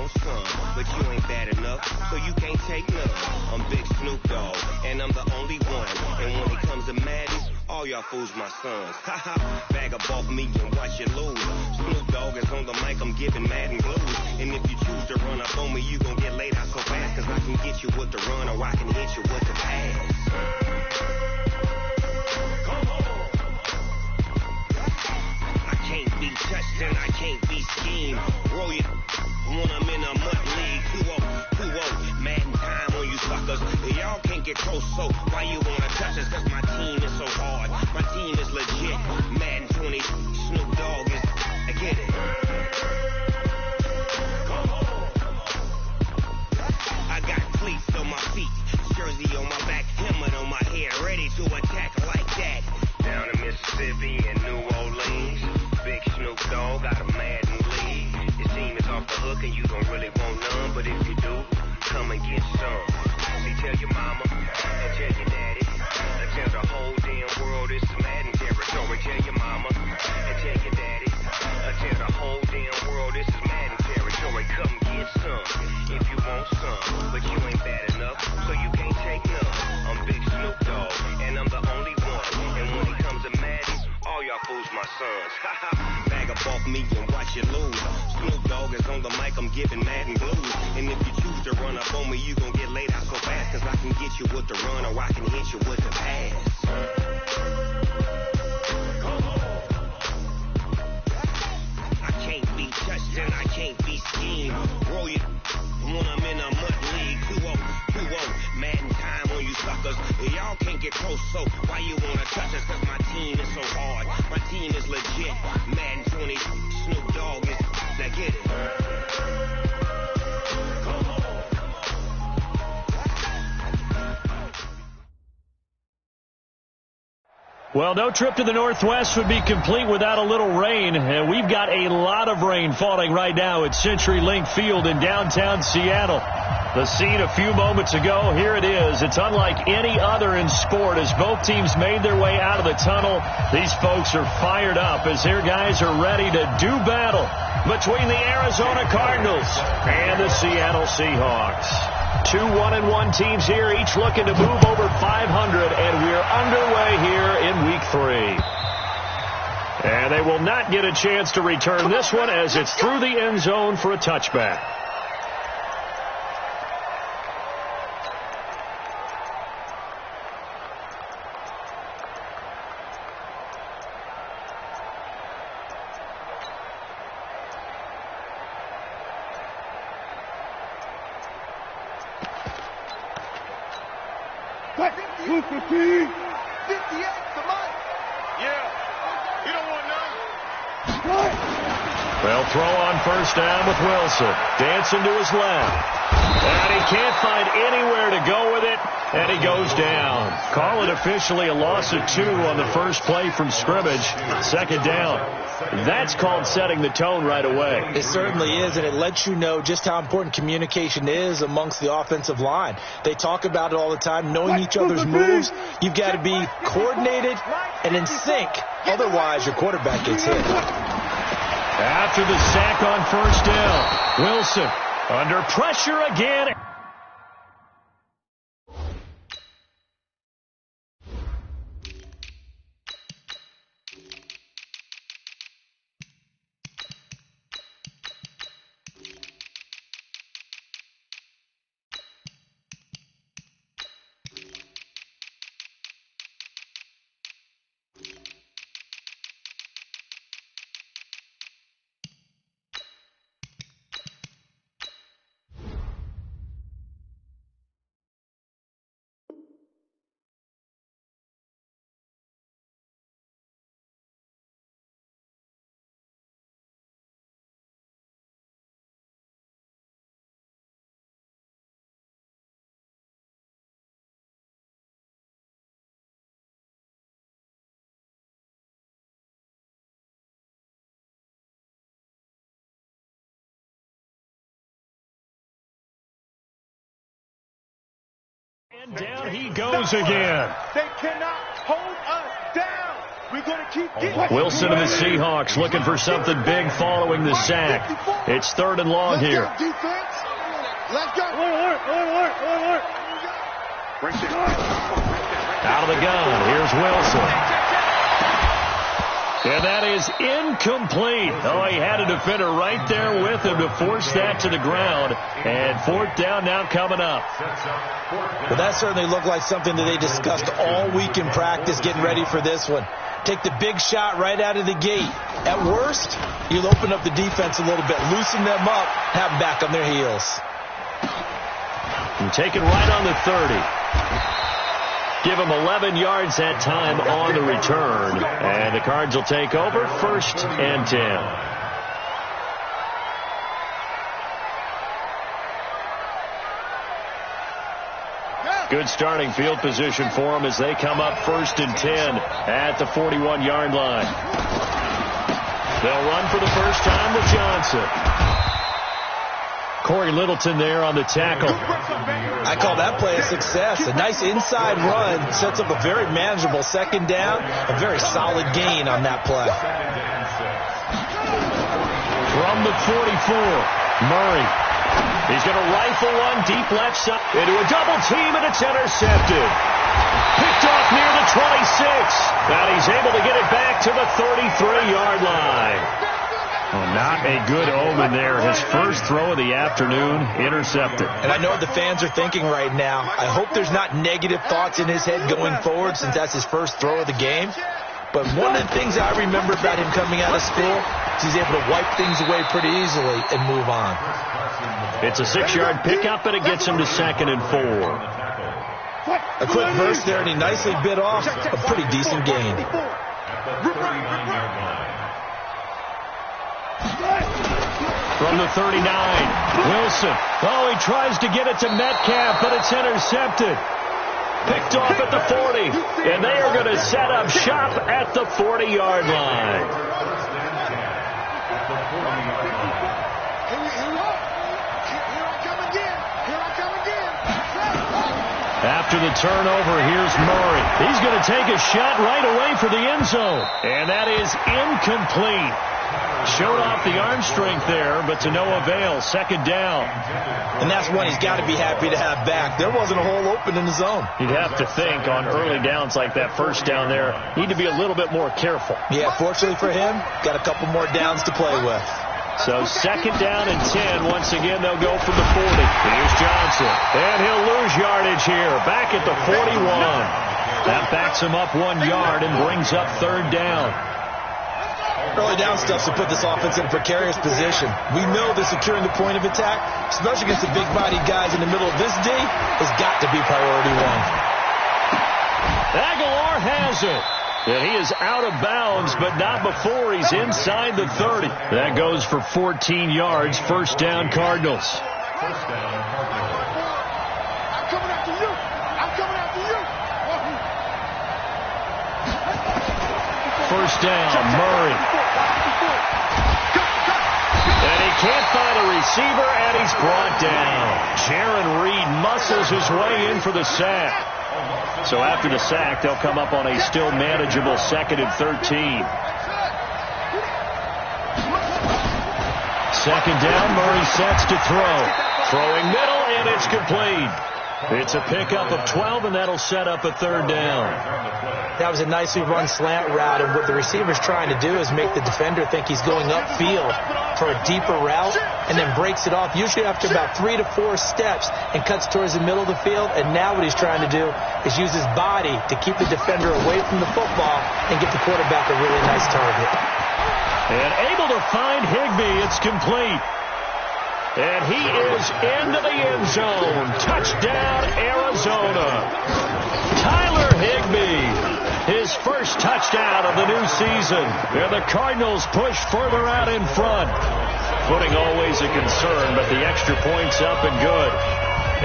want some, but you ain't bad enough, so you can't take none. I'm Big Snoop Dogg, and I'm the only one. And when it comes to Madden, all y'all fools my sons. Haha, bag up off me and watch you lose. Snoop Dogg is on the mic, I'm giving Madden blues. And if you choose to run up on me, you gon' get laid out so fast, cause I can get you with the run or I can hit you with the pass. I can't be touched and I can't be schemed. Roll you when I'm in a mud league. 2-0, Madden time on you suckers. Y'all can't get close, so why you wanna touch us? Cause my team is so hard. My team is legit. Madden 20, Snoop Dogg is, I get it. I got cleats on my feet, jersey on my back, helmet on my head, ready to attack like that. Down in Mississippi and New Orleans, Big Snoop Dogg got a Madden league. Your team is off the hook and you don't really want none, but if you do, come and get some. See, tell your mama and tell your daddy and tell the whole damn world it's Madden territory. Tell your mama and tell your daddy and tell the whole damn world this is Madden territory. Come get some if you want some, but you ain't bad enough, so you can't take none. I'm Big Snoop Dogg, and I'm the only one. And when it comes to Madden, all y'all fools my sons. Haha, bag up off me and watch you lose. Snoop Dogg is on the mic, I'm giving Madden blues. And if you choose to run up on me, you gon' get laid out so fast, cause I can get you with the run or I can hit you with the pass. I can't be touched and I can't be schemed. Roll you when I'm in a mud league. 2-0, Madden time on you suckers. Y'all can't get close, so why you wanna touch us? Cause my team is so hard. My team is legit. Madden 20, Snoop Dogg is, now get it. Well, no trip to the Northwest would be complete without a little rain, and we've got a lot of rain falling right now at CenturyLink Field in downtown Seattle. The scene a few moments ago, here it is. It's unlike any other in sport as both teams made their way out of the tunnel. These folks are fired up as their guys are ready to do battle between the Arizona Cardinals and the Seattle Seahawks. Two 1-1 teams here, each looking to move over 500, and we're underway here in Week 3. And they will not get a chance to return this one as it's through the end zone for a touchback. They'll throw on first down with Wilson. Dancing to his left. And he can't find anywhere to go with it, and he goes down. Call it officially a loss of 2 on the first play from scrimmage. Second down. That's called setting the tone right away. It certainly is, and it lets you know just how important communication is amongst the offensive line. They talk about it all the time, knowing each other's moves. You've got to be coordinated and in sync. Otherwise, your quarterback gets hit. After the sack on first down, Wilson under pressure again. And down he goes again. They cannot hold us down. Wilson and the Seahawks looking for something big following the sack. It's 3rd and long here. Let's go. Out of the gun. Here's Wilson. And that is incomplete. Oh, he had a defender right there with him to force that to the ground. And 4th down now coming up. Well, that certainly looked like something that they discussed all week in practice getting ready for this one. Take the big shot right out of the gate. At worst, you'll open up the defense a little bit, loosen them up, have them back on their heels. And take it right on the 30. Give him 11 yards that time on the return. And the Cards will take over 1st and 10. Good starting field position for them as they come up 1st and 10 at the 41-yard line. They'll run for the first time with Johnson. Corey Littleton there on the tackle. I call that play a success. A nice inside run sets up a very manageable 2nd down. A very solid gain on that play. From the 44, Murray. He's going to rifle one deep left side into a double team, and it's intercepted. Picked off near the 26. And he's able to get it back to the 33-yard line. Well, not a good omen there. His first throw of the afternoon, intercepted. And I know what the fans are thinking right now. I hope there's not negative thoughts in his head going forward since that's his first throw of the game. But one of the things I remember about him coming out of school is he's able to wipe things away pretty easily and move on. It's a 6-yard pickup, and it gets him to 2nd and 4. A quick burst there, and he nicely bit off a pretty decent gain. From the 39, Wilson. Oh, he tries to get it to Metcalf, but it's intercepted. Picked off at the 40, and they are going to set up shop at the 40-yard line. After the turnover, here's Murray. He's going to take a shot right away for the end zone. And that is incomplete. Showed off the arm strength there, but to no avail. 2nd down. And that's one he's got to be happy to have back. There wasn't a hole open in the zone. You'd have to think on early downs like that first down there, need to be a little bit more careful. Yeah, fortunately for him, got a couple more downs to play with. So 2nd down and 10. Once again, they'll go from the 40. Here's Johnson. And he'll lose yardage here. Back at the 41. That backs him up 1 yard and brings up 3rd down. Early down stuff to put this offense in a precarious position. We know that securing the point of attack, especially against the big-bodied guys in the middle of this D, has got to be priority 1. Aguilar has it. And he is out of bounds, but not before he's inside the 30. That goes for 14 yards. 1st down, Cardinals. I'm coming after you. I'm coming after you. 1st down, Murray. And he can't find a receiver, and he's brought down. Jaron Reed muscles his way in for the sack. So after the sack, they'll come up on a still manageable 2nd and 13. 2nd down, Murray sets to throw. Throwing middle, and it's complete. It's a pickup of 12, and that'll set up a 3rd down. That was a nicely run slant route, and what the receiver's trying to do is make the defender think he's going upfield for a deeper route, and then breaks it off, usually after about 3 to 4 steps, and cuts towards the middle of the field. And now what he's trying to do is use his body to keep the defender away from the football and give the quarterback a really nice target. And able to find Higbee. It's complete. And he is into the end zone. Touchdown, Arizona. Tyler Higbee, his first touchdown of the new season. And the Cardinals push further out in front. Footing always a concern, but the extra point's up and good.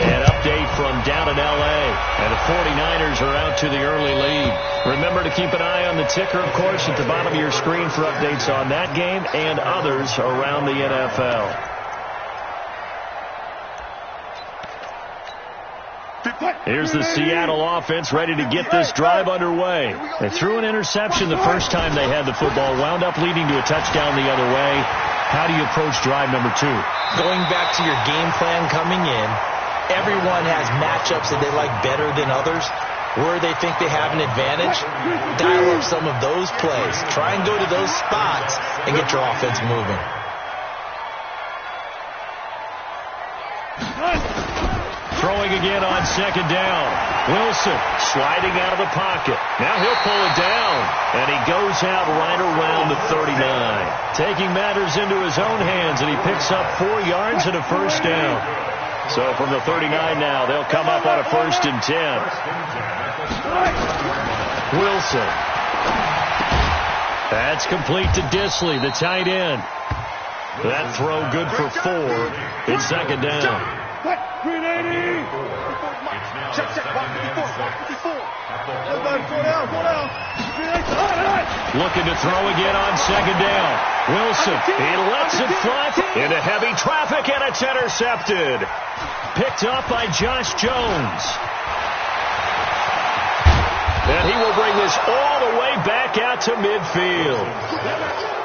An update from down in L.A. And the 49ers are out to the early lead. Remember to keep an eye on the ticker, of course, at the bottom of your screen for updates on that game and others around the NFL. Big play. Here's the Seattle offense ready to get this drive underway. They threw an interception the first time they had the football, wound up leading to a touchdown the other way. How do you approach drive number 2? Going back to your game plan coming in, everyone has matchups that they like better than others. Where they think they have an advantage, dial up some of those plays. Try and go to those spots and get your offense moving. Throwing again on second down. Wilson sliding out of the pocket. Now he'll pull it down, and he goes out right around the 39. Taking matters into his own hands, and he picks up 4 yards and a first down. So from the 39 now, they'll come up on a 1st and 10. Wilson. That's complete to Disley, the tight end. That throw good for 4. It's second down. Green 80. Check, 154. Looking to throw again on second down. Wilson, he lets it fly into heavy traffic, and it's intercepted. Picked up by Josh Jones. And he will bring this all the way back out to midfield.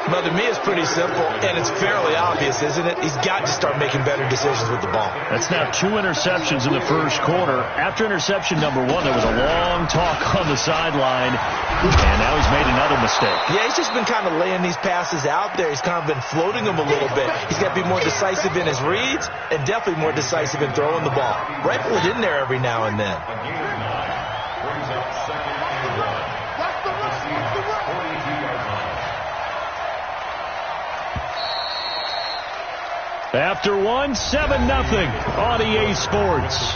Well, to me, it's pretty simple, and it's fairly obvious, isn't it? He's got to start making better decisions with the ball. That's now 2 interceptions in the first quarter. After interception number 1, there was a long talk on the sideline, and now he's made another mistake. Yeah, he's just been kind of laying these passes out there. He's kind of been floating them a little bit. He's got to be more decisive in his reads and definitely more decisive in throwing the ball. Rifle it in there every now and then. After 1, 7-0 on EA Sports.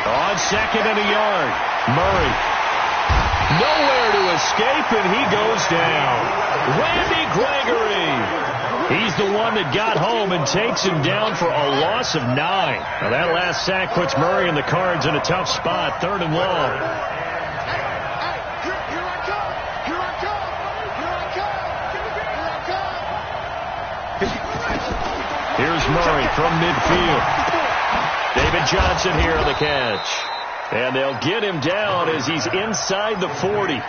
On second and a yard, Murray. Nowhere to escape, and he goes down. Randy Gregory. He's the one that got home and takes him down for a loss of 9. Now that last sack puts Murray and the Cards in a tough spot, 3rd and long. Here's Murray from midfield. David Johnson here on the catch. And they'll get him down as he's inside the 40.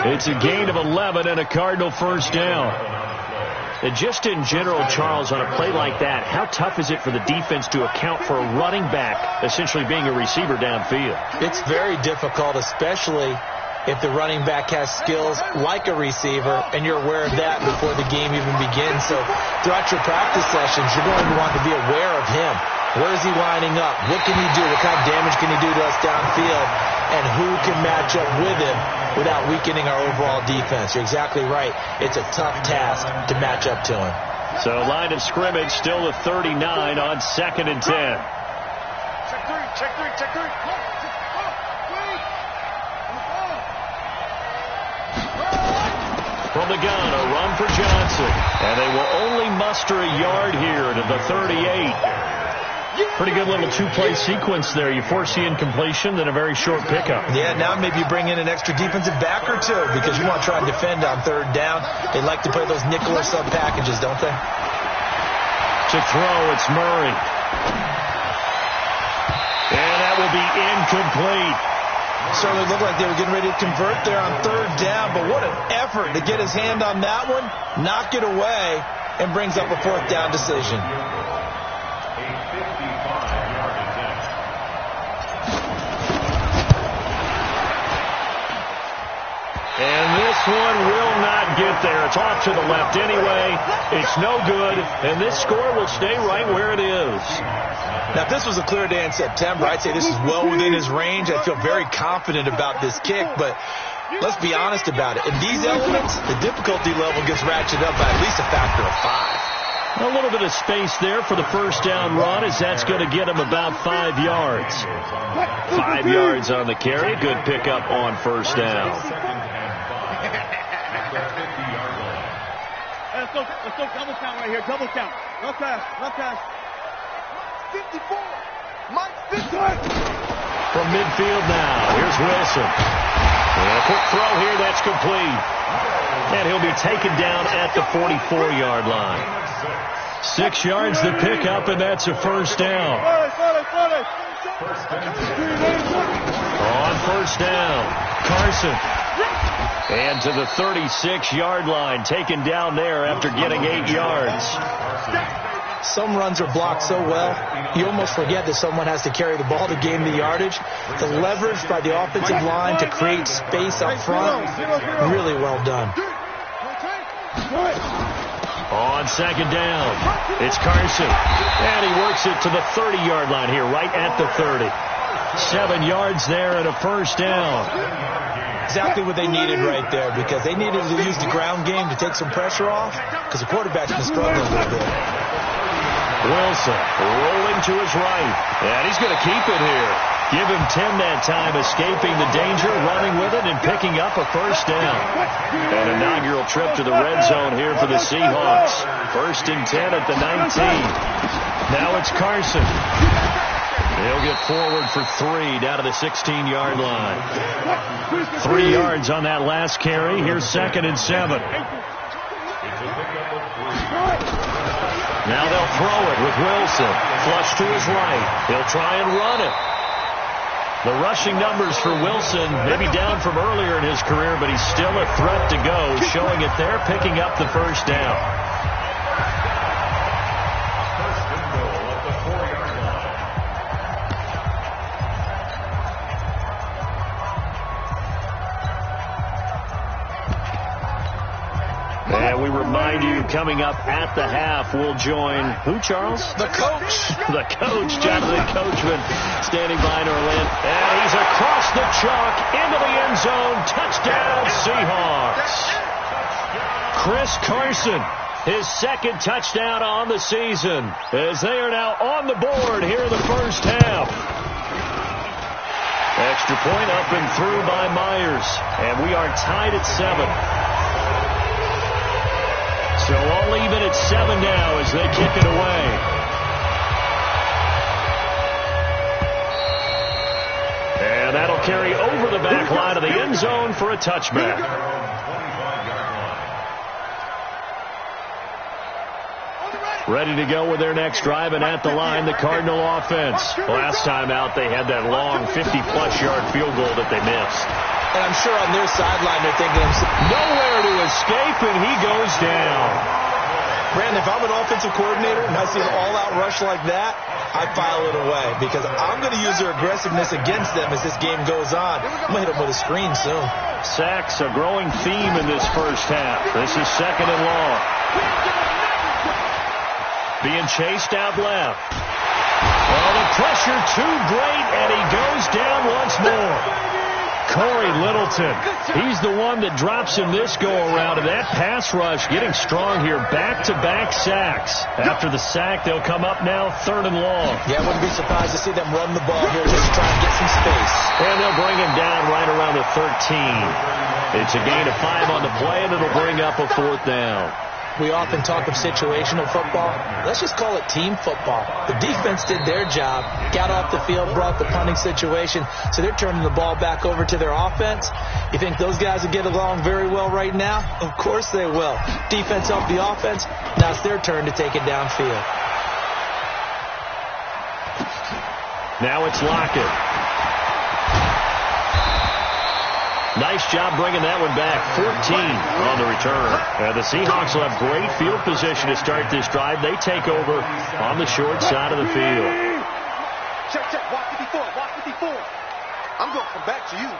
It's a gain of 11 and a Cardinal first down. And just in general, Charles, on a play like that, how tough is it for the defense to account for a running back essentially being a receiver downfield? It's very difficult, especially if the running back has skills like a receiver, and you're aware of that before the game even begins. So throughout your practice sessions, you're going to want to be aware of him. Where is he lining up? What can he do? What kind of damage can he do to us downfield? And who can match up with him without weakening our overall defense? You're exactly right. It's a tough task to match up to him. So line of scrimmage still at 39 on 2nd and 10. Check three. From the gun, a run for Johnson. And they will only muster a yard here to the 38. Pretty good little 2-play sequence there. You force the incompletion, then a very short pickup. Yeah, now maybe you bring in an extra defensive back or two because you want to try and defend on 3rd down. They like to play those nickel or sub packages, don't they? To throw, it's Murray. And that will be incomplete. Certainly looked like they were getting ready to convert there on 3rd down, but what an effort to get his hand on that one, knock it away, and brings up a 4th down decision. And this one will not get there. It's off to the left anyway. It's no good, and this score will stay right where it is. Now, if this was a clear day in September, I'd say this is well within his range. I feel very confident about this kick, but let's be honest about it. In these elements, the difficulty level gets ratcheted up by at least a factor of 5. A little bit of space there for the first down run, as that's going to get him about 5 yards. 5 yards on the carry. Good pickup on first down. Let's go double count right here. Double count. Left pass. 54. Mike 50. From midfield now, here's Wilson. And a quick throw here, that's complete. And he'll be taken down at the 44-yard line. 6 yards to pick up, and that's a first down. On first down, Carson. And to the 36-yard line, taken down there after getting 8 yards. Some runs are blocked so well, you almost forget that someone has to carry the ball to gain the yardage. The leverage by the offensive line to create space up front, really well done. On second down, it's Carson. And he works it to the 30-yard line here, right at the 30. 7 yards there and a first down. Exactly what they needed right there, because they needed to use the ground game to take some pressure off, because the quarterback's been struggling a little bit. Wilson rolling to his right, and he's going to keep it here. Give him 10 that time, escaping the danger, running with it, and picking up a first down. An inaugural trip to the red zone here for the Seahawks. 1st and 10 at the 19. Now it's Carson. He'll get forward for 3 down to the 16-yard line. 3 yards on that last carry. Here's 2nd and 7. Now they'll throw it with Wilson. Flush to his right. He'll try and run it. The rushing numbers for Wilson maybe down from earlier in his career, but he's still a threat to go, showing it there, picking up the first down. And we remind you, coming up at the half, we'll join who, Charles? The coach. The coach, Jonathan Coachman, standing by Norland. And he's across the chalk into the end zone. Touchdown, Seahawks. Chris Carson, his 2nd touchdown on the season, as they are now on the board here in the first half. Extra point up and through by Myers. And we are tied at 7. So all even at 7 now as they kick it away. And that'll carry over the back line of the end zone for a touchback. Ready to go with their next drive, and at the line, the Cardinal offense. Last time out, they had that long 50-plus yard field goal that they missed. And I'm sure on their sideline they're thinking, nowhere to escape, and he goes down. Brandon, if I'm an offensive coordinator and I see an all-out rush like that, I file it away, because I'm going to use their aggressiveness against them as this game goes on. I'm going to hit them with a screen soon. Sacks, a growing theme in this first half. This is 2nd and long. Being chased out left. Oh, the pressure too great, and he goes down once more. Corey Littleton, he's the one that drops him this go-around, and that pass rush getting strong here. Back-to-back sacks. After the sack, they'll come up now 3rd and long. Yeah, I wouldn't be surprised to see them run the ball here just to try and get some space. And they'll bring him down right around the 13. It's a gain of 5 on the play, and it'll bring up a 4th down. We often talk of situational football. Let's just call it team football. The defense did their job, got off the field, brought the punting situation, so they're turning the ball back over to their offense. You think those guys will get along very well right now? Of course they will. Defense helped the offense. Now it's their turn to take it downfield. Now it's Lockett. Nice job bringing that one back. 14 on the return. The Seahawks will have great field position to start this drive. They take over on the short side of the field. Check, check. Walk 54. Walk 54. I'm going to come back to you.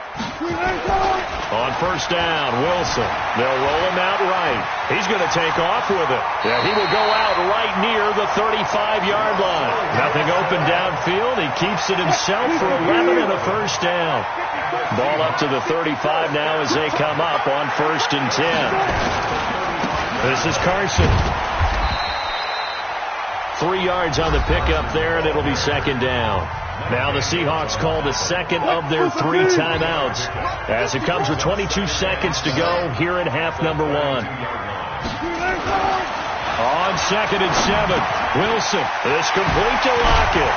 On first down, Wilson. They'll roll him out right. He's going to take off with it. Yeah, he will go out right near the 35-yard line. Nothing open downfield. He keeps it himself for 11 and a first down. Ball up to the 35 now as they come up on 1st and 10. This is Carson. 3 yards on the pickup there, and it'll be 2nd down. Now the Seahawks call the 2nd of their 3 timeouts as it comes with 22 seconds to go here in half number 1. On 2nd and 7, Wilson is complete to Lockett.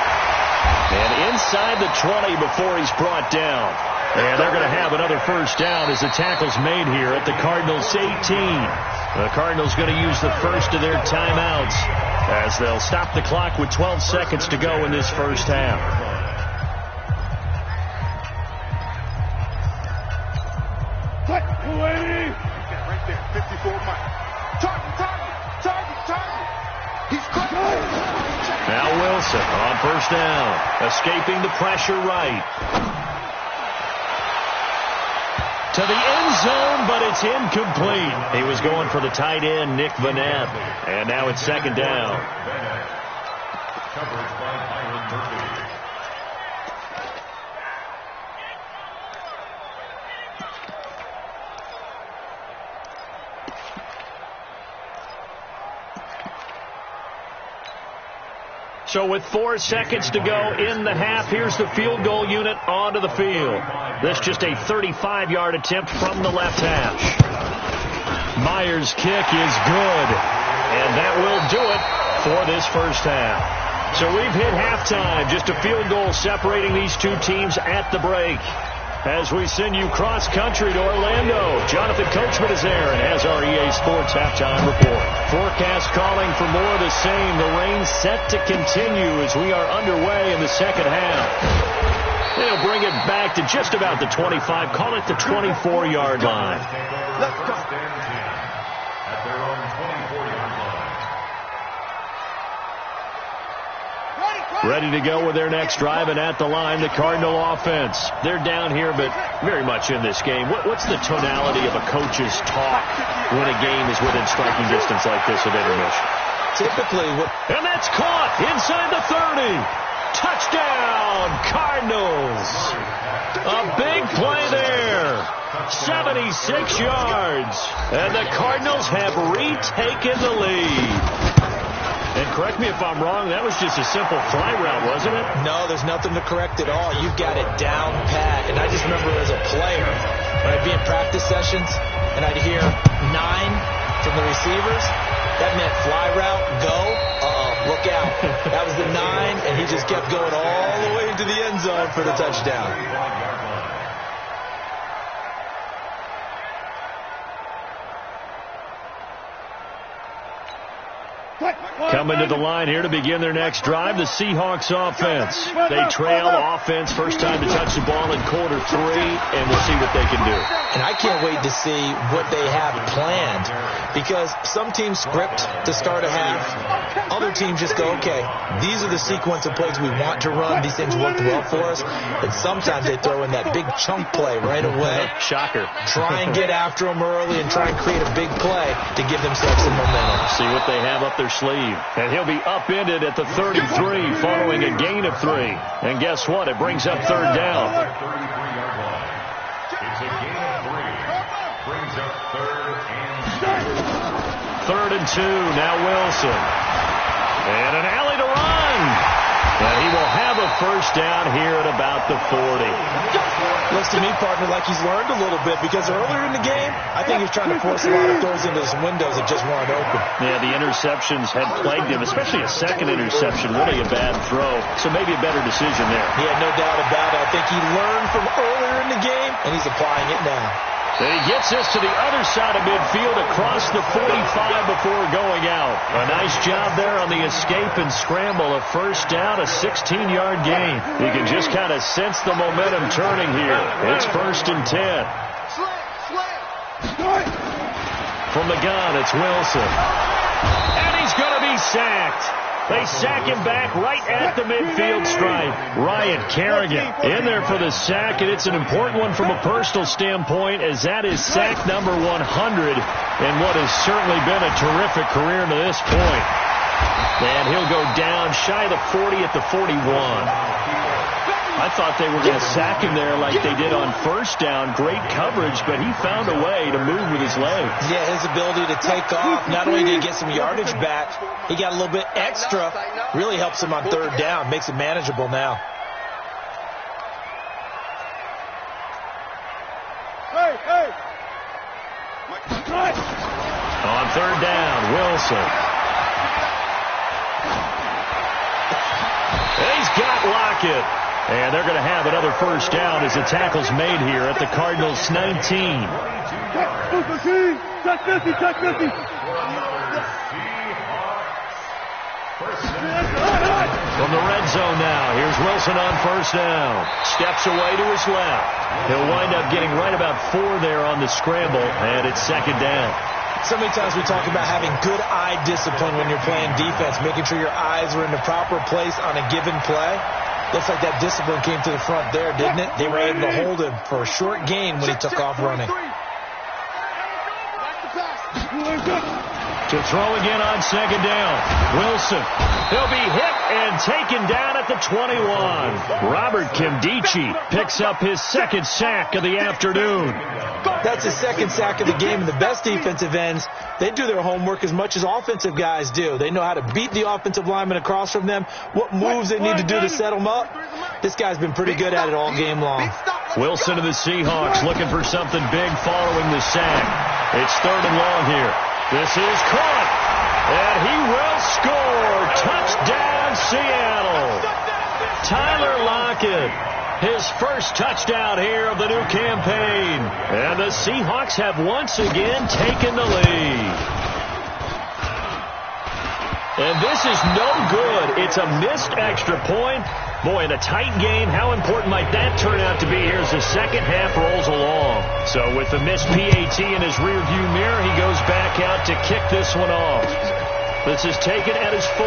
And inside the 20 before he's brought down. And they're going to have another first down as the tackle's made here at the Cardinals' 18. The Cardinals going to use the first of their timeouts as they'll stop the clock with 12 seconds to go in this first half. Right there, 54 Mike. Target. He's caught. Now Wilson on first down, escaping the pressure right. To the end zone, but it's incomplete. He was going for the tight end, Nick Vanette. And now it's second down. Coverage by Byron Murphy. So with 4 seconds to go in the half, here's the field goal unit onto the field. This just a 35-yard attempt from the left hash. Myers' kick is good, and that will do it for this first half. So we've hit halftime, just a field goal separating these two teams at the break. As we send you cross-country to Orlando, Jonathan Coachman is there and has our EA Sports halftime report. Forecast calling for more of the same. The rain set to continue as we are underway in the second half. They'll bring it back to just about the 25, call it the 24-yard line. Let's go. At their own 24-yard line. Ready to go with their next drive, and at the line, the Cardinal offense. They're down here, but very much in this game. What's the tonality of a coach's talk when a game is within striking distance like this at intermission? Typically, and that's caught inside the 30. Touchdown, Cardinals. A big play there. 76 yards. And the Cardinals have retaken the lead. And correct me if I'm wrong, that was just a simple fly route, wasn't it? No, there's nothing to correct at all. You've got it down pat. And I just remember as a player, when I'd be in practice sessions, and I'd hear 9 from the receivers, that meant fly route, go, look out. That was the 9, and he just kept going all the way into the end zone for the touchdown. Coming to the line here to begin their next drive, the Seahawks offense. They trail offense, first time to touch the ball in quarter 3, and we'll see what they can do. And I can't wait to see what they have planned, because some teams script to start a half. Other teams just go, okay, these are the sequence of plays we want to run. These things worked well for us. And sometimes they throw in that big chunk play right away. Shocker. Try and get after them early and try and create a big play to give themselves some momentum. See what they have up their sleeve. And he'll be upended at the 33 following a gain of 3. And guess what? It brings up third down. It's a gain of 3. Brings up third and 2. 3rd and 2. Now Wilson. And an alley to run. And he will have a first down here at about the 40. Looks to me, partner, like he's learned a little bit, because earlier in the game, I think he's trying to force a lot of throws into some windows that just weren't open. Yeah, the interceptions had plagued him, especially a second interception. Really a bad throw, so maybe a better decision there. He had no doubt about it. I think he learned from earlier in the game, and he's applying it now. And he gets this to the other side of midfield across the 45 before going out. A nice job there on the escape and scramble. A first down, a 16-yard gain. You can just kind of sense the momentum turning here. It's 1st and 10. From the gun, it's Wilson. And he's going to be sacked. They sack him back right at the midfield stripe. Ryan Kerrigan in there for the sack, and it's an important one from a personal standpoint, as that is sack number 100 in what has certainly been a terrific career to this point. And he'll go down shy of the 40 at the 41. I thought they were going to sack him there like they did on first down. Great coverage, but he found a way to move with his legs. Yeah, his ability to take off. Not only did he get some yardage back, he got a little bit extra. Really helps him on 3rd down. Makes it manageable now. On 3rd down, Wilson. And he's got Lockett. And they're going to have another first down as the tackle's made here at the Cardinals' 19. From the red zone now, here's Wilson on first down. Steps away to his left. He'll wind up getting right about 4 there on the scramble, and it's second down. So many times we talk about having good eye discipline when you're playing defense, making sure your eyes are in the proper place on a given play. Looks like that discipline came to the front there, didn't it? They were able to hold him for a short gain when he took off running. To throw again on second down. Wilson. He'll be hit and taken down at the 21. Robert Kimdichie picks up his second sack of the afternoon. That's his second sack of the game. And the best defensive ends, they do their homework as much as offensive guys do. They know how to beat the offensive lineman across from them, what moves they need to do to set them up. This guy's been pretty good at it all game long. Wilson of the Seahawks looking for something big following the sack. It's third and long here. This is caught, and he will score. Touchdown, Seattle. Tyler Lockett, his first touchdown here of the new campaign. And the Seahawks have once again taken the lead. And this is no good. It's a missed extra point. Boy, in a tight game, how important might that turn out to be here as the second half rolls along? So with the missed PAT in his rearview mirror, he goes back out to kick this one off. This is taken at his 4.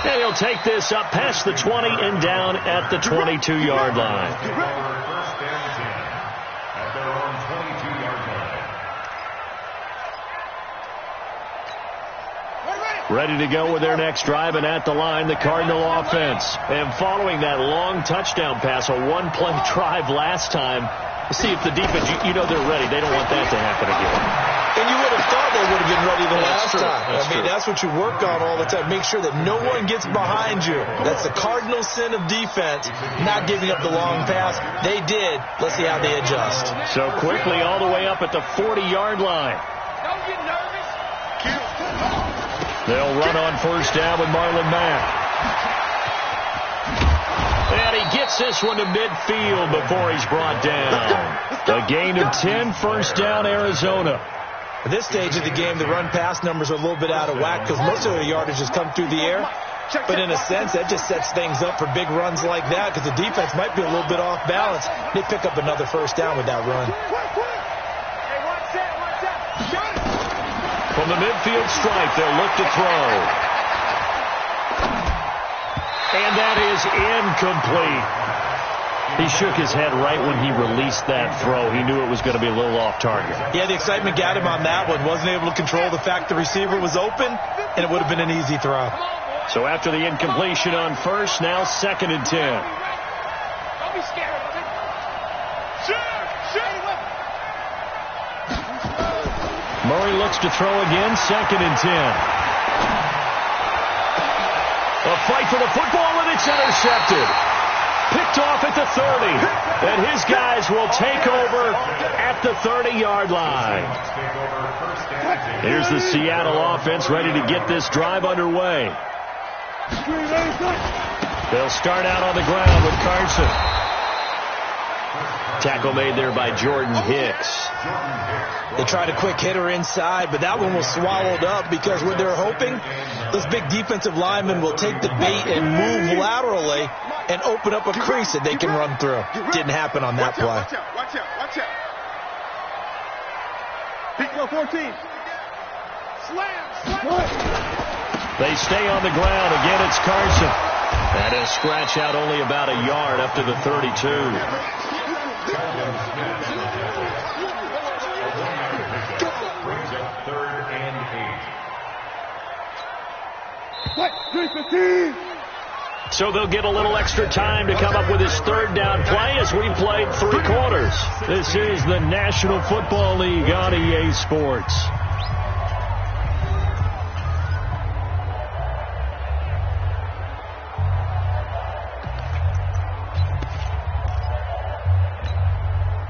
And he'll take this up past the 20 and down at the 22-yard line. Ready to go with their next drive, and at the line, the Cardinal offense. And following that long touchdown pass, a one-play drive last time, see if the defense, you know they're ready. They don't want that to happen again. And you would have thought they would have been ready the last time. That's what you work on all the time. Make sure that no one gets behind you. That's the cardinal sin of defense, not giving up the long pass. They did. Let's see how they adjust. So quickly all the way up at the 40-yard line. Don't get nervous. They'll run on first down with Marlon Mack. And he gets this one to midfield before he's brought down. A gain of 10, first down, Arizona. At this stage of the game, the run-pass numbers are a little bit out of whack because most of the yardage has come through the air. But in a sense, that just sets things up for big runs like that because the defense might be a little bit off balance. They pick up another first down with that run. From the midfield stripe, they'll look to throw. And that is incomplete. He shook his head right when he released that throw. He knew it was going to be a little off target. Yeah, the excitement got him on that one. Wasn't able to control the fact the receiver was open, and it would have been an easy throw. So after the incompletion on first, now second and 10. Don't be scared of it. Murray looks to throw again, second and 10. A fight for the football, and it's intercepted. Picked off at the 30. And his guys will take over at the 30-yard line. Here's the Seattle offense ready to get this drive underway. They'll start out on the ground with Carson. Tackle made there by Jordan Hicks. They tried a quick hitter inside, but that one was swallowed up because what they're hoping, those big defensive linemen will take the bait and move laterally and open up a crease that they can run through. Didn't happen on that play. Watch out. Pick 14. Slam. They stay on the ground. Again, it's Carson. And he'll scratch out only about a yard up to the 32. So they'll get a little extra time to come up with his third down play as we played 3 quarters. This is the National Football League on EA Sports.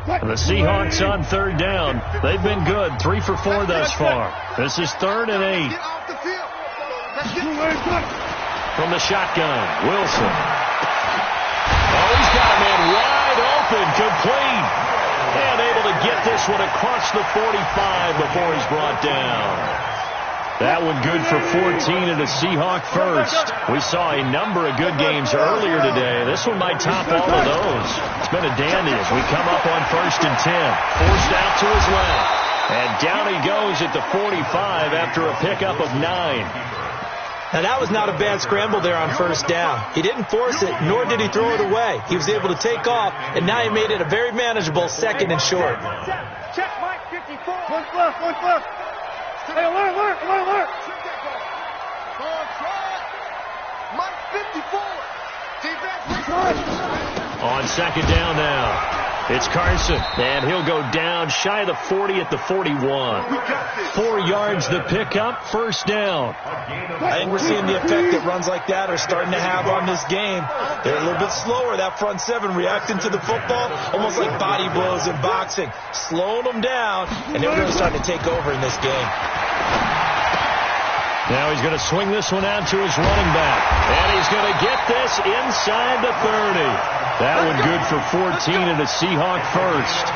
The Seahawks on third down. They've been good, 3 for 4 thus far. This is 3rd and 8. from the shotgun. Wilson. Oh, he's got a man wide open, complete. And able to get this one across the 45 before he's brought down. That one good for 14 and a Seahawk first. We saw a number of good games earlier today. This one might top all of those. It's been a dandy as we come up on 1st and 10. Forced out to his left. And down he goes at the 45 after a pickup of 9. Now, that was not a bad scramble there on 1st down. He didn't force it, nor did he throw it away. He was able to take off, and now he made it a very manageable 2nd and short. Check Mike 54. One left. Hey, alert. Mike 54. Defense. On 2nd down now. It's Carson, and he'll go down shy of the 40 at the 41. 4 yards the pickup, 1st down. I think we're seeing the effect that runs like that are starting to have on this game. They're a little bit slower, that front 7 reacting to the football, almost like body blows in boxing, slowing them down, and they're really starting to take over in this game. Now he's going to swing this one out to his running back, and he's going to get this inside the 30. That one good for 14 and a Seahawk first.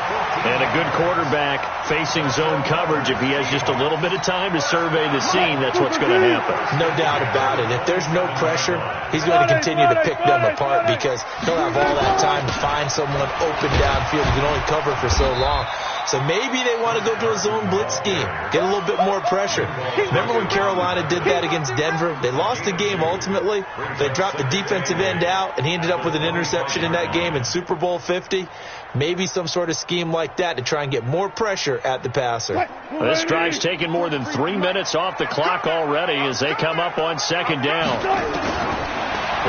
And a good quarterback facing zone coverage. If he has just a little bit of time to survey the scene, that's what's going to happen. No doubt about it. If there's no pressure, he's going to continue to pick them apart because he'll have all that time to find someone open downfield. He can only cover for so long. So maybe they want to go to a zone blitz scheme, get a little bit more pressure. Remember when Carolina did that against Denver? They lost the game ultimately. They dropped the defensive end out, and he ended up with an interception in that game in Super Bowl 50. Maybe some sort of scheme like that to try and get more pressure at the passer. This drive's taken more than 3 minutes off the clock already as they come up on 2nd down.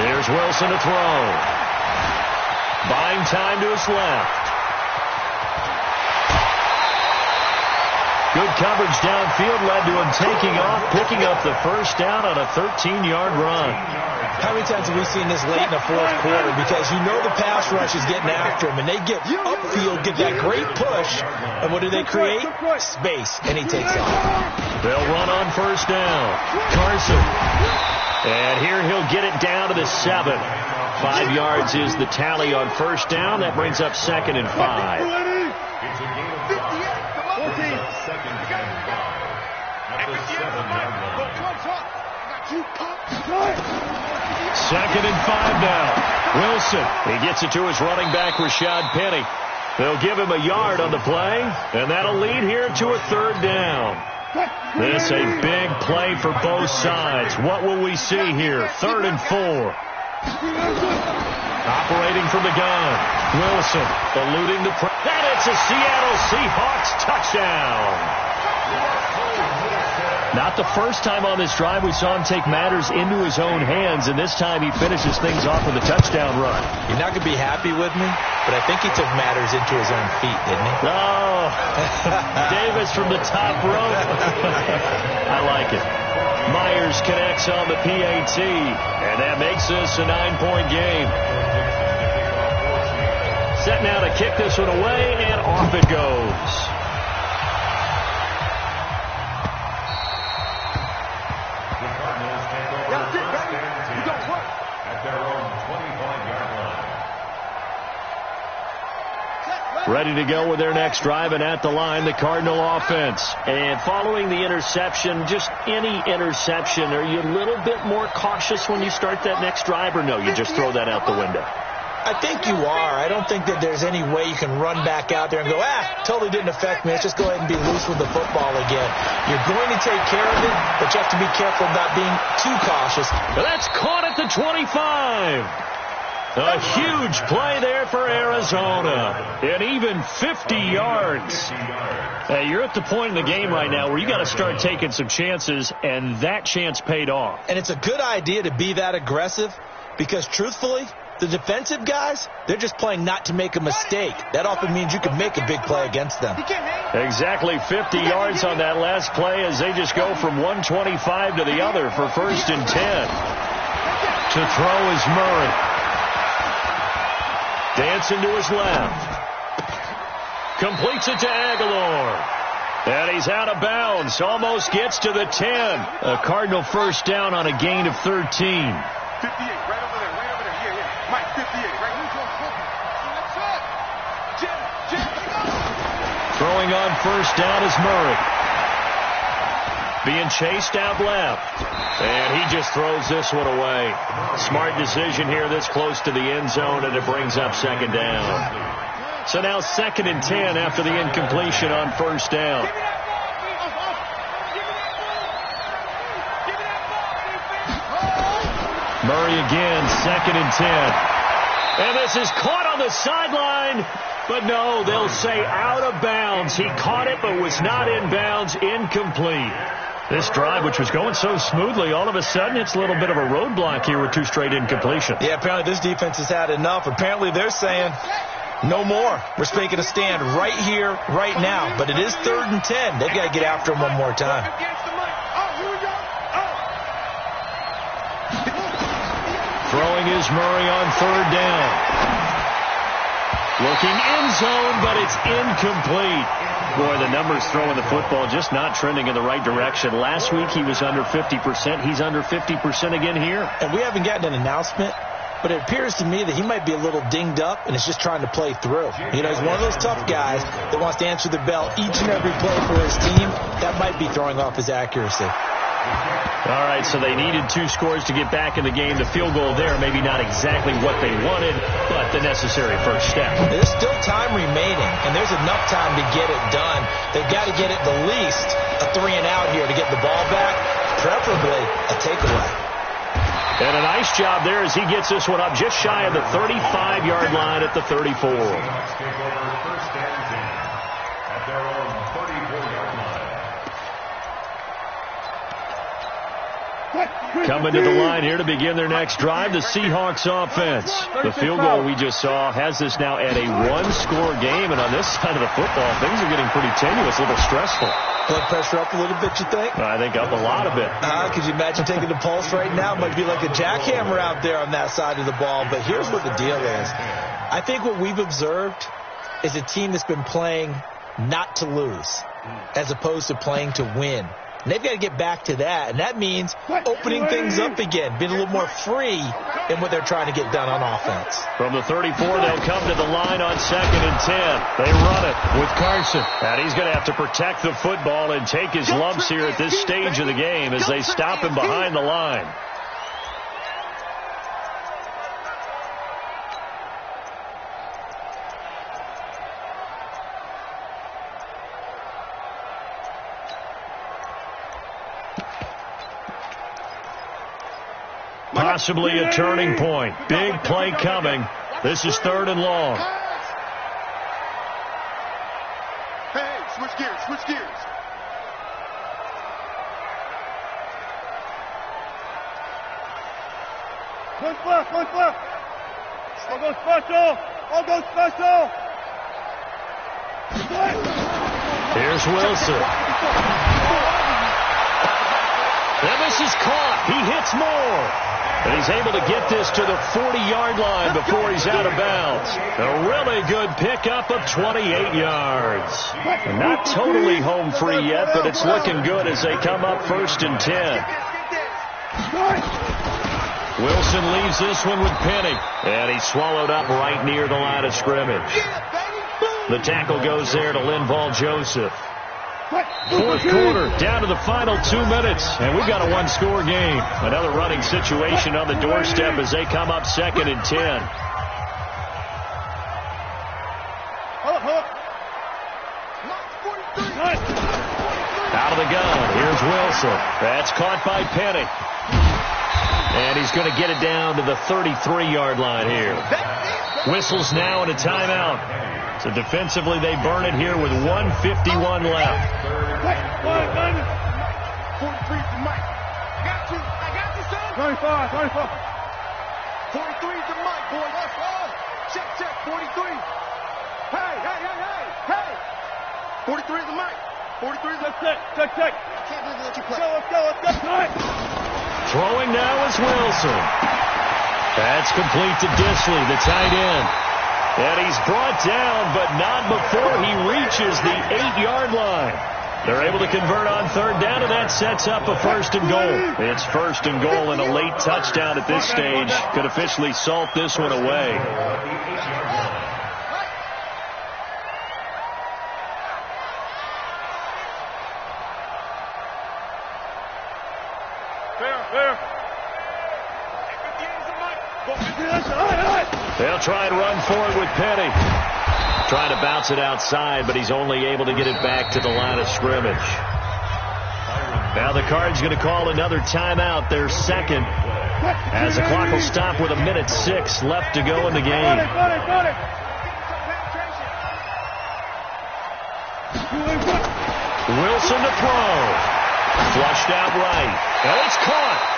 Here's Wilson to throw. Buying time to his left. Good coverage downfield led to him taking off, picking up the 1st down on a 13-yard run. How many times have we seen this late in the 4th quarter? Because you know the pass rush is getting after him, and they get upfield, get that great push, and what do they create? Space, and he takes off. They'll run on 1st down. Carson. And here he'll get it down to the 7. 5 yards is the tally on 1st down. That brings up 2nd and 5. 2nd and 5 now. Wilson. He gets it to his running back, Rashad Penny. They'll give him a yard on the play, and that'll lead here to a 3rd down. This a big play for both sides. What will we see here? 3rd and 4. Operating from the gun. Wilson eluding the pressure. And it's a Seattle Seahawks touchdown. Not the first time on this drive we saw him take matters into his own hands, and this time he finishes things off with a touchdown run. You're not going to be happy with me, but I think he took matters into his own feet, didn't he? Oh, Davis from the top rope. I like it. Myers connects on the PAT, and that makes this a 9-point game. Set now to kick this one away, and off it goes. Ready to go with their next drive, and at the line, the Cardinal offense. And following the interception, just any interception, are you a little bit more cautious when you start that next drive, or no, you just throw that out the window? I think you are. I don't think that there's any way you can run back out there and go, totally didn't affect me. Let's just go ahead and be loose with the football again. You're going to take care of it, but you have to be careful about being too cautious. That's caught at the 25. A huge play there for Arizona. And even 50 yards. Hey, you're at the point in the game right now where you got to start taking some chances, and that chance paid off. And it's a good idea to be that aggressive because, truthfully, the defensive guys, they're just playing not to make a mistake. That often means you can make a big play against them. Exactly 50 yards on that last play as they just go from 125 to the other for 1st and 10. To throw is Murray. Dancing to his left. Completes it to Aguilar. And he's out of bounds. Almost gets to the 10. A Cardinal 1st down on a gain of 13. right over there, yeah. Mike, 58, right here. Throwing on first down is Murray. Being chased out left. And he just throws this one away. Smart decision here this close to the end zone, and it brings up second down. So now 2nd and 10 after the incompletion on first down. Murray again, 2nd and 10. And this is caught on the sideline. But no, they'll say out of bounds. He caught it but was not in bounds. Incomplete. This drive, which was going so smoothly, all of a sudden it's a little bit of a roadblock here with 2 straight incompletions. Yeah, apparently this defense has had enough. Apparently they're saying no more. We're making a stand right here, right now. But it is 3rd and 10. They've got to get after him one more time. Throwing is Murray on 3rd down. Looking end zone, but it's incomplete. Boy, the numbers throwing the football just not trending in the right direction. Last week he was under 50%. He's under 50% again here. And we haven't gotten an announcement, but it appears to me that he might be a little dinged up and is just trying to play through. You know, he's one of those tough guys that wants to answer the bell each and every play for his team. That might be throwing off his accuracy. All right, so they needed 2 scores to get back in the game. The field goal there, maybe not exactly what they wanted, but the necessary first step. There's still time remaining, and there's enough time to get it done. They've got to get it the least a 3-and-out here to get the ball back, preferably a takeaway. And a nice job there as he gets this one up just shy of the 35-yard line at the 34. Coming to the line here to begin their next drive, the Seahawks offense. The field goal we just saw has this now at a 1-score game, and on this side of the football, things are getting pretty tenuous, a little stressful. Blood pressure up a little bit, you think? I think up a lot of it. Could you imagine taking the pulse right now? It might be like a jackhammer out there on that side of the ball, but here's what the deal is. I think what we've observed is a team that's been playing not to lose as opposed to playing to win. And they've got to get back to that, and that means opening things up again, being a little more free in what they're trying to get done on offense. From the 34, they'll come to the line on 2nd and 10. They run it with Carson. And he's going to have to protect the football and take his lumps here at this stage of the game as they stop him behind the line. Possibly a turning point. Big play coming. This is 3rd and long. Hey, switch gears. One left. I'll go special. Here's Wilson. And this is caught. He hits more. And he's able to get this to the 40-yard line before he's out of bounds. A really good pickup of 28 yards. And not totally home free yet, but it's looking good as they come up 1st and 10. Wilson leaves this one with Penny. And he's swallowed up right near the line of scrimmage. The tackle goes there to Linval Joseph. 4th quarter, down to the final 2 minutes, and we've got a 1-score game. Another running situation on the doorstep as they come up 2nd and 10. Out of the gun, here's Wilson. That's caught by Penny. And he's going to get it down to the 33-yard line here. Whistles now and a timeout. So defensively, they burn it here with 1:51 left. 43 to Mike. I got you, son. 25. 43 to Mike, boy. That's all. Check. 43. Hey. 43 to Mike. 43 to check. I can't believe they let you play. Let's go. Throwing now is Wilson. That's complete to Disley, the tight end. And he's brought down, but not before he reaches the 8-yard line. They're able to convert on third down, and that sets up a first and goal. It's first and goal, and a late touchdown at this stage could officially salt this one away. They'll try and run for it with Penny. Trying to bounce it outside, but he's only able to get it back to the line of scrimmage. Now the Cards going to call another timeout, their second, as the clock will stop with 1:06 left to go in the game. Wilson to throw. Flushed out right. And it's caught.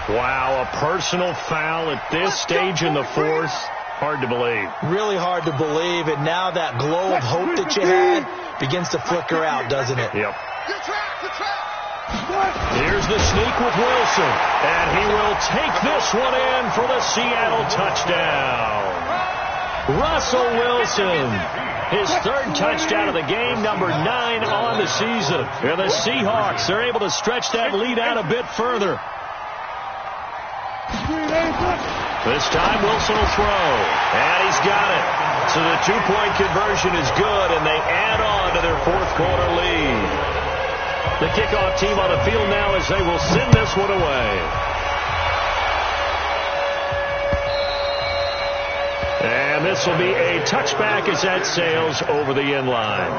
Wow, a personal foul at this stage in the fourth. Hard to believe. Really hard to believe, and now that glow of hope that you had begins to flicker out, doesn't it? Yep. Here's the sneak with Wilson, and he will take this one in for the Seattle touchdown. Russell Wilson, his third touchdown of the game, number 9 on the season. And the Seahawks are able to stretch that lead out a bit further. This time Wilson will throw, and he's got it. So the two-point conversion is good, and they add on to their fourth quarter lead. The kickoff team on the field now as they will send this one away. And this will be a touchback as that sails over the end line.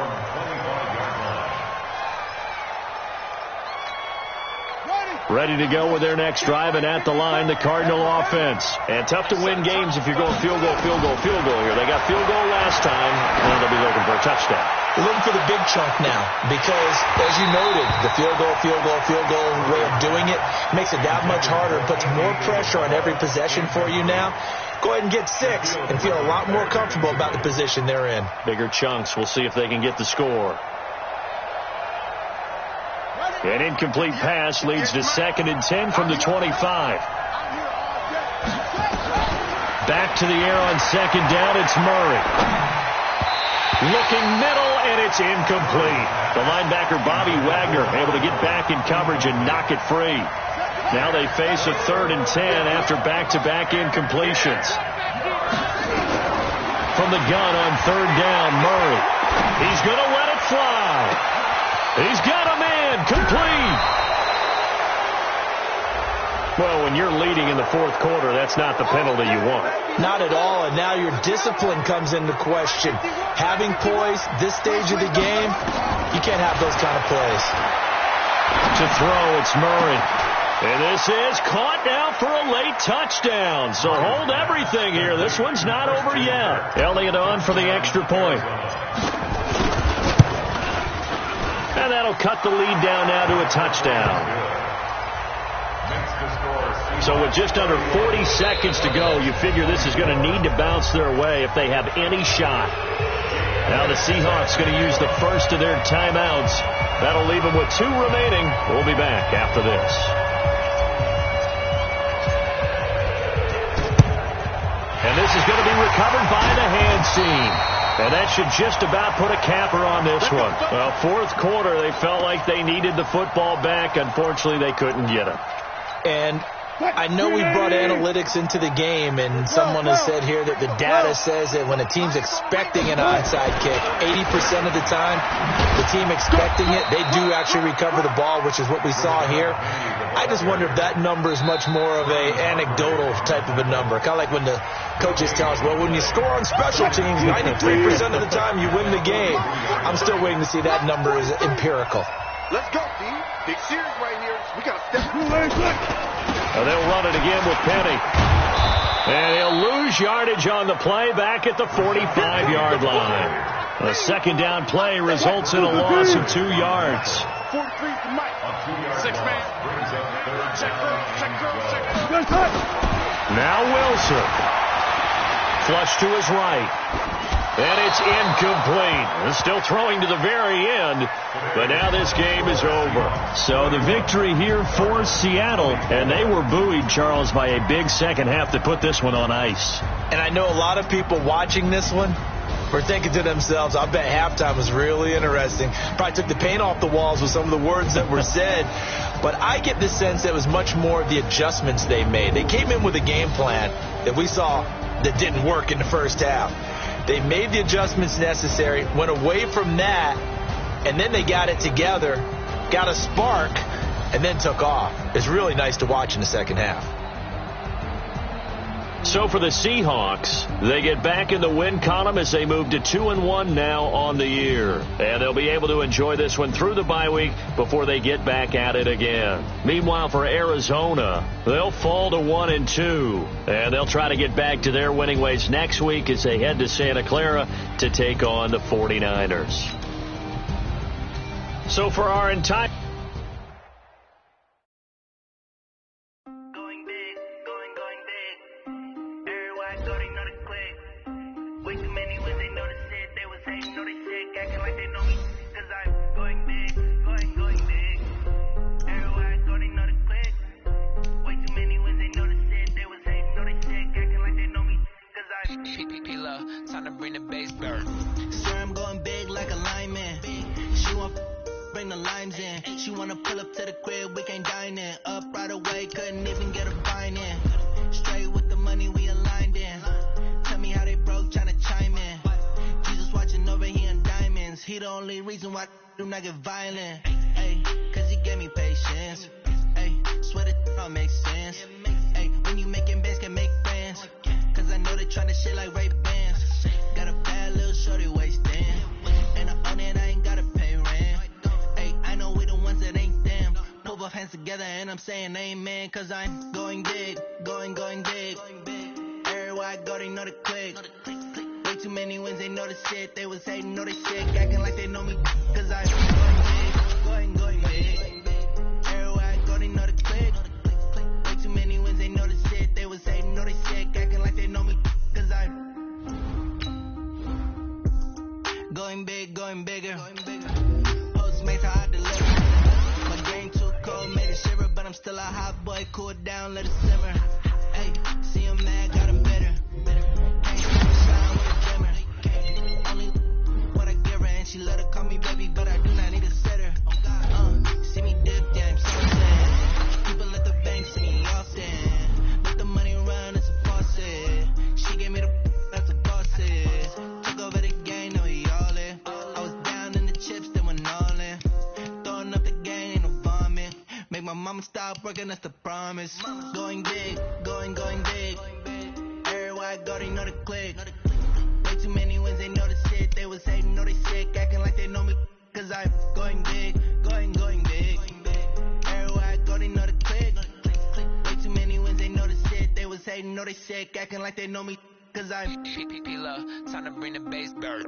Ready to go with their next drive, and at the line, the Cardinal offense. And tough to win games if you're going field goal, field goal, field goal here. They got field goal last time, and they'll be looking for a touchdown. We're looking for the big chunk now because, as you noted, the field goal way of doing it makes it that much harder, puts more pressure on every possession for you now. Go ahead and get 6 and feel a lot more comfortable about the position they're in. Bigger chunks. We'll see if they can get the score. An incomplete pass leads to 2nd and 10 from the 25. Back to the air on 2nd down. It's Murray. Looking middle, and it's incomplete. The linebacker, Bobby Wagner, able to get back in coverage and knock it free. Now they face a 3rd and 10 after back-to-back incompletions. From the gun on 3rd down, Murray. He's going to let it fly. He's got a man, complete. Well, when you're leading in the fourth quarter, that's not the penalty you want. Not at all, and now your discipline comes into question. Having poise this stage of the game, you can't have those kind of plays. To throw, it's Murray. And this is caught now for a late touchdown. So hold everything here. This one's not over yet. Elliott on for the extra point. And that'll cut the lead down now to a touchdown. So with just under 40 seconds to go, you figure this is going to need to bounce their way if they have any shot. Now the Seahawks going to use the first of their timeouts. That'll leave them with 2 remaining. We'll be back after this. And this is going to be recovered by the hand seam. And that should just about put a capper on this one. Well, fourth quarter, they felt like they needed the football back. Unfortunately, they couldn't get it. And I know we brought analytics into the game, and someone has said here that the data says that when a team's expecting an onside kick, 80% of the time, the team expecting it, they do actually recover the ball, which is what we saw here. I just wonder if that number is much more of a anecdotal type of a number. Kind of like when the coaches tell us, well, when you score on special teams, 93% of the time you win the game. I'm still waiting to see that number is empirical. Let's go, D. Big series right here. We got to step. They'll run it again with Penny. And he'll lose yardage on the play back at the 45-yard line. A 2nd down play results in a loss of 2 yards. 43 to Mike. 6-man. Now Wilson. Flush to his right. And it's incomplete. Still throwing to the very end, but now this game is over. So the victory here for Seattle, and they were buoyed, Charles, by a big second half to put this one on ice. And I know a lot of people watching this one were thinking to themselves, I bet halftime was really interesting. Probably took the paint off the walls with some of the words that were said. But I get the sense that it was much more of the adjustments they made. They came in with a game plan that we saw that didn't work in the first half. They made the adjustments necessary, went away from that, and then they got it together, got a spark, and then took off. It's really nice to watch in the second half. So for the Seahawks, they get back in the win column as they move to 2-1 now on the year. And they'll be able to enjoy this one through the bye week before they get back at it again. Meanwhile, for Arizona, they'll fall to 1-2. And they'll try to get back to their winning ways next week as they head to Santa Clara to take on the 49ers. So for our entire... Time to bring the bass bird. Sir, I'm going big like a lineman. She want bring the limes in. She wanna pull up to the crib, we can't dine in. Up right away, couldn't even get a vine in. Straight with the money we aligned in. Tell me how they broke, tryna chime in. Jesus watching over here in diamonds. He the only reason why I do not get violent. Ay, cause he gave me patience. Ay, swear that all makes sense. Ay, when you making bands, can make friends. Cause I know they tryna shit like Ray Bans. Got a bad little shorty wasting. And I own it, I ain't gotta pay rent. Ay, I know we the ones that ain't them. Pull both hands together and I'm saying amen. Cause I'm going big, going big. Everywhere I go, they know the click. Way too many wins, they know the shit. They was hating, know they sick, acting like they know me. Cause I'm going big. Everywhere I go, they know the click. Way too many wins, they know the shit. They was hating, know they sick, acting like they know me. Cause I'm going big, going bigger. Postmates, how I deliver. My game too cold, made it shiver. But I'm still a hot boy, cool down, let it simmer. Hey, see him mad, got him better. Can't shine with a dimmer. Only what I give her, and she let her call me baby, but I do not need a sitter. See me dip, yeah, I'm so sad. People at the bank see me often. Let the money run, it's a faucet. She gave me the that's a bosses. Took over the game, now we all in. I was down in the chips, they went all in. Throwing up the game, ain't no vomit. Make my mama stop working, that's the promise. Going big, going big. Everywhere I go, they know the click. Way too many wins, they know the shit. They was hating, know they sick, acting like they know me. Cause I'm going big, going big. Everywhere I go, they know the click. Way too many wins, they know the shit. They was hating, know they sick, acting like they know me. Cause I'm time to bring the bass bird.